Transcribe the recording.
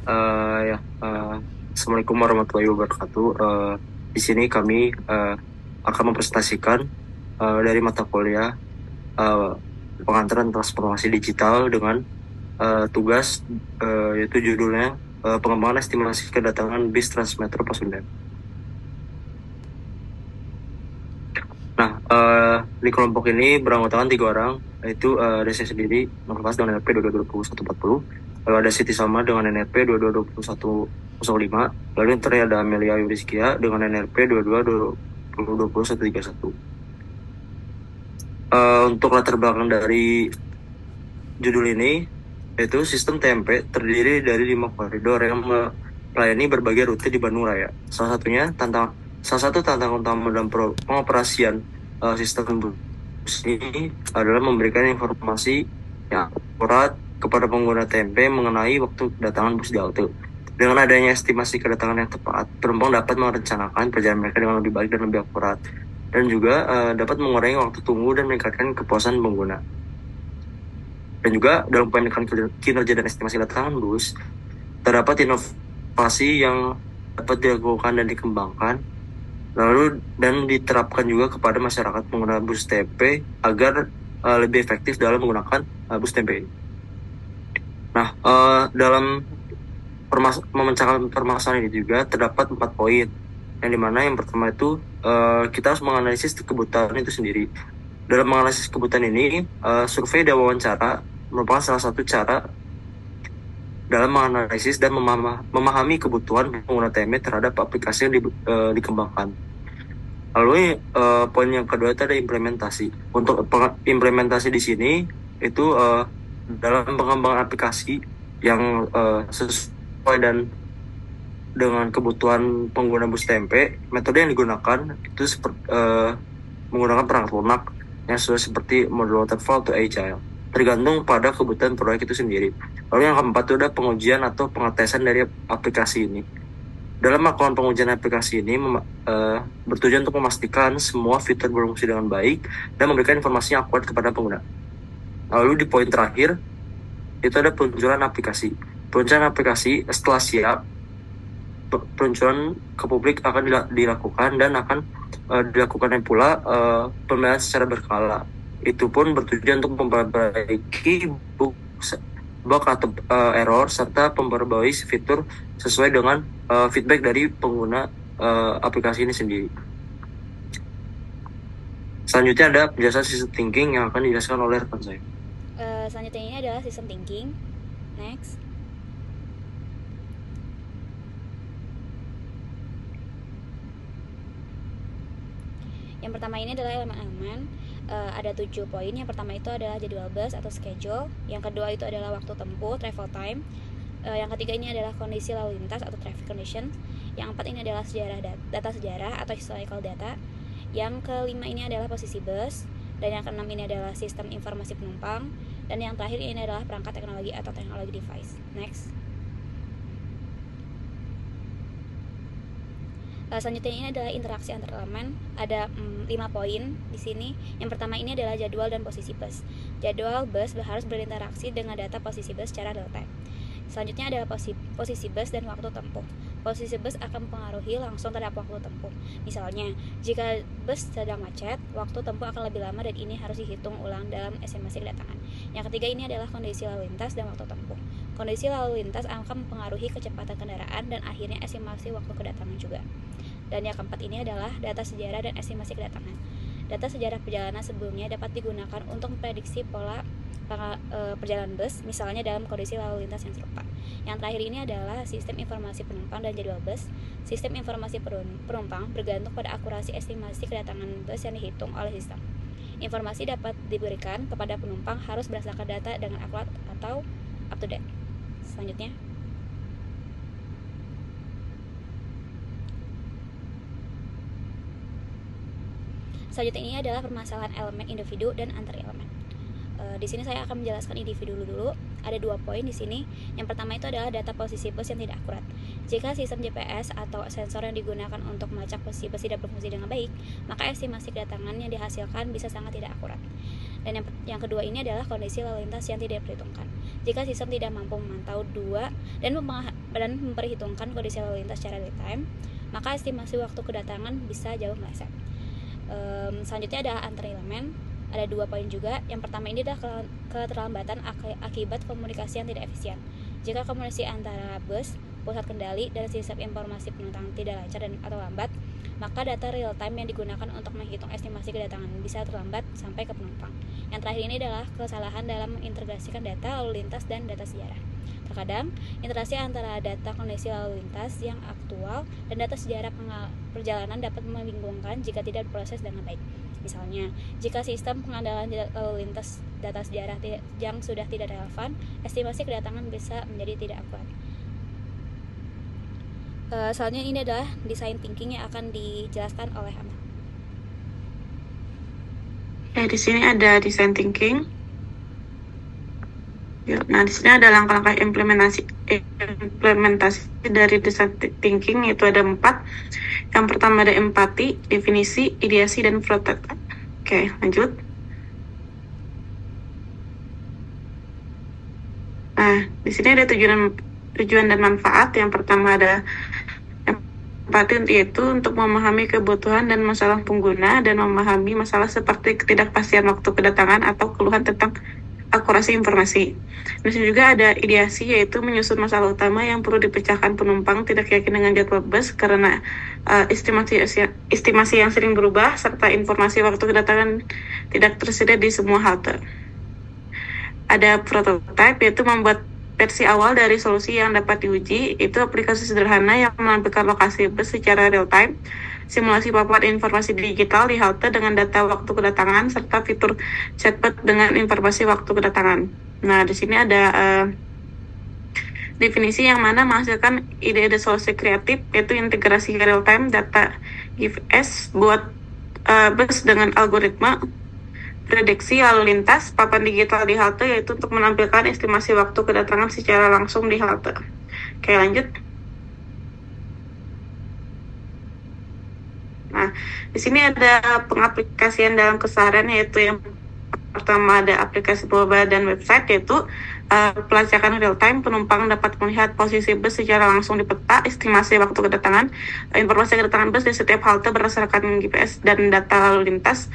Ya, Assalamualaikum warahmatullahi wabarakatuh. Di sini kami akan mempresentasikan dari mata kuliah uh, pengantaran transformasi digital dengan tugas yaitu judulnya pengembangan estimasi kedatangan bis Transmetro Pasundan. Nah, di kelompok ini beranggotakan 3 orang, yaitu ada saya sendiri, Nurfas dengan NRP 222140, lalu ada Siti Salma dengan NRP 222105, lalu yang terakhir ada Amelia Yuriskia dengan NRP 22202131. Untuk latar belakang dari judul ini, yaitu sistem TMP terdiri dari 5 koridor yang melayani berbagai rute di Bandung Raya. Salah satu tantangan utama dalam pengoperasian sistem bus ini adalah memberikan informasi yang akurat kepada pengguna TMP mengenai waktu kedatangan bus di halte. Dengan adanya estimasi kedatangan yang tepat, penumpang dapat merencanakan perjalanan mereka dengan lebih baik dan lebih akurat, dan juga dapat mengurangi waktu tunggu dan meningkatkan kepuasan pengguna. Dan juga dalam pendidikan kinerja dan estimasi kedatangan bus, terdapat inovasi yang dapat dilakukan dan dikembangkan, lalu dan diterapkan juga kepada masyarakat pengguna bus TP agar lebih efektif dalam menggunakan bus TP ini. Nah, dalam memecahkan permasalahan ini juga terdapat 4 poin, yang dimana yang pertama itu kita harus menganalisis kebutuhan itu sendiri. Dalam menganalisis kebutuhan ini, survei dan wawancara merupakan salah satu cara dalam menganalisis dan memahami kebutuhan pengguna TME terhadap aplikasi yang dikembangkan. Lalu poin yang kedua itu ada implementasi. Untuk implementasi di sini itu dalam pengembangan aplikasi yang sesuai dan dengan kebutuhan pengguna bus TMP, metode yang digunakan itu menggunakan perangkat lunak yang seperti model waterfall atau agile, tergantung pada kebutuhan proyek itu sendiri. Lalu yang keempat itu ada pengujian atau pengetesan dari aplikasi ini. Dalam melakukan pengujian aplikasi ini bertujuan untuk memastikan semua fitur berfungsi dengan baik dan memberikan informasi yang akurat kepada pengguna. Lalu di poin terakhir itu ada peluncuran aplikasi. Peluncuran aplikasi setelah siap, peluncuran ke publik akan dilakukan dan akan dilakukan pula pemeliharaan secara berkala. Itu pun bertujuan untuk memperbaiki bug atau error serta memperbarui fitur sesuai dengan feedback dari pengguna aplikasi ini sendiri. Selanjutnya ada penjelasan system thinking yang akan dijelaskan oleh rekan saya. Selanjutnya ini adalah system thinking. Next. Yang pertama ini adalah elemen-elemen. Ada 7 poin. Yang pertama itu adalah jadwal bus atau schedule. Yang kedua itu adalah waktu tempuh, travel time. Yang ketiga ini adalah kondisi lalu lintas atau traffic condition. Yang keempat ini adalah data sejarah atau historical data. Yang kelima ini adalah posisi bus. Dan yang keenam ini adalah sistem informasi penumpang. Dan yang terakhir ini adalah perangkat teknologi atau teknologi device. Next. Selanjutnya ini adalah interaksi antar elemen. Ada 5 poin di sini. Yang pertama ini adalah jadwal dan posisi bus. Jadwal bus harus berinteraksi dengan data posisi bus secara real time. Selanjutnya adalah posisi bus dan waktu tempuh. Posisi bus akan mempengaruhi langsung terhadap waktu tempuh. Misalnya, jika bus sedang macet, waktu tempuh akan lebih lama dan ini harus dihitung ulang dalam estimasi kedatangan. Yang ketiga ini adalah kondisi lalu lintas dan waktu tempuh. Kondisi lalu lintas akan mempengaruhi kecepatan kendaraan dan akhirnya estimasi waktu kedatangan juga. Dan yang keempat ini adalah data sejarah dan estimasi kedatangan. Data sejarah perjalanan sebelumnya dapat digunakan untuk memprediksi pola perjalanan bus, misalnya dalam kondisi lalu lintas yang serupa. Yang terakhir ini adalah sistem informasi penumpang dan jadwal bus. Sistem informasi penumpang bergantung pada akurasi estimasi kedatangan bus yang dihitung oleh sistem. Informasi dapat diberikan kepada penumpang harus berdasarkan data dengan akurat atau up to date. Selanjutnya. Selanjutnya ini adalah permasalahan elemen individu dan antar elemen. Di sini saya akan menjelaskan individu dulu. Ada 2 poin di sini. Yang pertama itu adalah data posisi bus yang tidak akurat. Jika sistem GPS atau sensor yang digunakan untuk melacak posisi bus tidak berfungsi dengan baik, maka estimasi kedatangan yang dihasilkan bisa sangat tidak akurat. Dan yang kedua ini adalah kondisi lalu lintas yang tidak diperhitungkan. Jika sistem tidak mampu memantau dan memperhitungkan kondisi lalu lintas secara real time, maka estimasi waktu kedatangan bisa jauh meleset. Selanjutnya ada antar elemen. Ada 2 poin juga. Yang pertama ini adalah keterlambatan akibat komunikasi yang tidak efisien. Jika komunikasi antara bus, pusat kendali, dan sistem informasi penumpang tidak lancar atau lambat, maka data real time yang digunakan untuk menghitung estimasi kedatangan bisa terlambat sampai ke penumpang. Yang terakhir ini adalah kesalahan dalam mengintegrasikan data lalu lintas dan data sejarah. Terkadang, integrasi antara data kondisi lalu lintas yang aktual dan data sejarah perjalanan dapat membingungkan jika tidak diproses dengan baik. Misalnya, jika sistem pengandalan lalu lintas data sejarah yang sudah tidak relevan, estimasi kedatangan bisa menjadi tidak akurat. Selanjutnya ini adalah design thinking yang akan dijelaskan oleh Amal. Di sini ada design thinking. Nah, di sini ada langkah-langkah implementasi dari design thinking, yaitu ada 4. Yang pertama ada empati, definisi, ideasi, dan prototype. Oke, lanjut. Nah, di sini ada tujuan dan manfaat. Yang pertama ada empati, yaitu untuk memahami kebutuhan dan masalah pengguna dan memahami masalah seperti ketidakpastian waktu kedatangan atau keluhan tentang akurasi informasi. Di sini juga ada ideasi, yaitu menyusun masalah utama yang perlu dipecahkan penumpang tidak yakin dengan jadwal bus karena estimasi yang sering berubah serta informasi waktu kedatangan tidak tersedia di semua halte. Ada prototype, yaitu membuat versi awal dari solusi yang dapat diuji. Itu aplikasi sederhana yang menampilkan lokasi bus secara real time, simulasi papan informasi digital di halte dengan data waktu kedatangan, serta fitur chatbot dengan informasi waktu kedatangan. Nah, di sini ada definisi yang mana menghasilkan ide-ide solusi kreatif, yaitu integrasi real time data GIS buat bus dengan algoritma prediksi lalu lintas papan digital di halte, yaitu untuk menampilkan estimasi waktu kedatangan secara langsung di halte. Oke, lanjut. Nah, di sini ada pengaplikasian dalam keseharian, yaitu yang pertama ada aplikasi mobile dan website, yaitu pelacakan real time. Penumpang dapat melihat posisi bus secara langsung di peta, estimasi waktu kedatangan, informasi kedatangan bus di setiap halte berdasarkan GPS dan data lalu lintas.